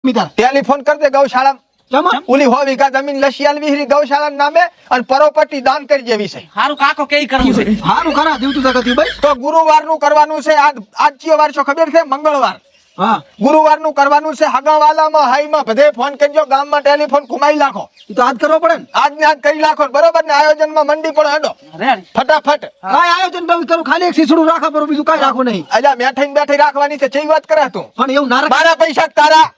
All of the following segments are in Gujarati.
મિત્ર ટેલિફોન કર દે ગૌશાળા ઓલી હો વીઘા જમીન લશિયાલ વિહરી ગૌશાળા નામે અને પ્રોપર્ટી દાન કરી જેવી છે. હારું કાકો કેઈ કરવું છે? હારું કરા દેવતું જગતી ભાઈ. તો ગુરુવાર નું કરવાનું છે. આજ કયો વાર છો ખબર છે? મંગળવાર. હા ગુરુવાર નું કરવાનું છે. હગાવાલામાં હાઈમાં બધે ફોન કરજો, ગામમાં ટેલિફોન ઘુમાઈ નાખો. ઈ તો આજ કરવો પડે ને. આજ ને આજ કરી નાખો બરોબર ને. આયોજનમાં મંડી પણ હેડો રેડી. ફટાફટ. કાંઈ આયોજન બહુ કરું, ખાલી એક શીશડું રાખા પર બીજું કાંઈ રાખવું નહીં. અજા બેઠી બેઠી રાખવાની છે. ચઈ વાત કરે તું? પણ એવું ના રાખ. મારા પૈસા તારા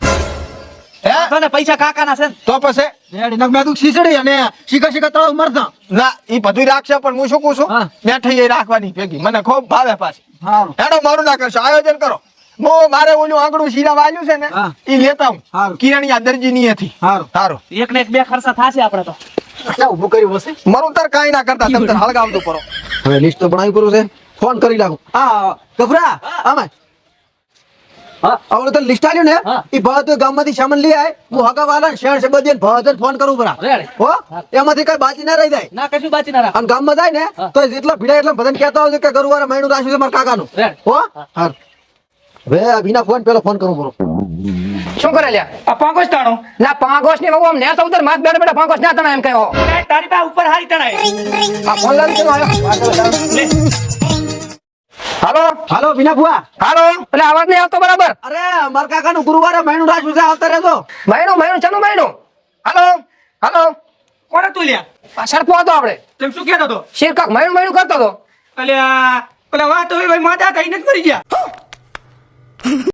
હે તને પૈસા કાકાના છે ને? તો પછી રેડી નક મેં તું શીશડી અને શીખા શીખા તળાવ મરતા. ના ઈ બધું રાખશે પણ હું શું કહું છું હા. બેઠી એ રાખવાની ભેગી મને ખૂબ ભાવે પાછી. હારું હેડો મોડું ના કરશો, આયોજન કરો. મારે ઓલું આંગળું શીરા વાલ્યું છે ને હા. ઈ લેતા હું હારું. કિરણિયા દરજી ની હતી. હારું સારું એક ને એક બે ખર્ચા થાશે આપણે તો. અચ્છા ઊભું કર્યું હશે. મરું તાર કાંઈ ના કરતા તમ તાર હળગાવતું પરો. હવે લિસ્ટ તો બનાવી પડું છે. ફોન કરી લાગું. હા ગભરા આમાં હા આવડે તો લિસ્ટ આલ્યું ને હા. ઈ ભાત ગામમાંથી સામાન લઈ આય. હું હગા વાળા શેર છે બધી ભાત ફોન કરું બરા. રેડી. હો એમાંથી કઈ બાજી ના રહી જાય. ના કશું બાચી ના રાખ. અને ગામમાં જાય ને હા. તો જેટલા ભીડા એટલા બધાને કહેતા આવજો કે ગરુવારે મહિનું રાખ્યું છે મારા કાકાનું. રેડી. હો હા હવે આ બીના ફોન પેલો ફોન કરું બરો. શું કરે લ્યા? આ પાંગોસ તાણો. ના પાંગોસ ની બહુ ને સૌદર માથ બેઠા બેઠા પાંગોસ ના તણા એમ કહો. તારી પા ઉપર હારી તણાય. આ ફોન લાવી કેનો આવ્યો? લે. હાલો હાલો બીના ફુવા. હાલો, એટલે અવાજ નહીં આવતો બરાબર. અરે મારા કાકાનું ગુરુવારે મહિનું રાખ્યું છે, આવતા રહેજો. મહિનું ચાલુ મહિનું. હાલો હાલો, કોને તું લ્યા? આ સરપો હતો આપણે તેમ શું કહેતો તો? શિરકાક મહિનું કરતો હતો. અલ્યા પેલા વાત હોય ભાઈ માતા હતા ઈને જ મરી ગયા.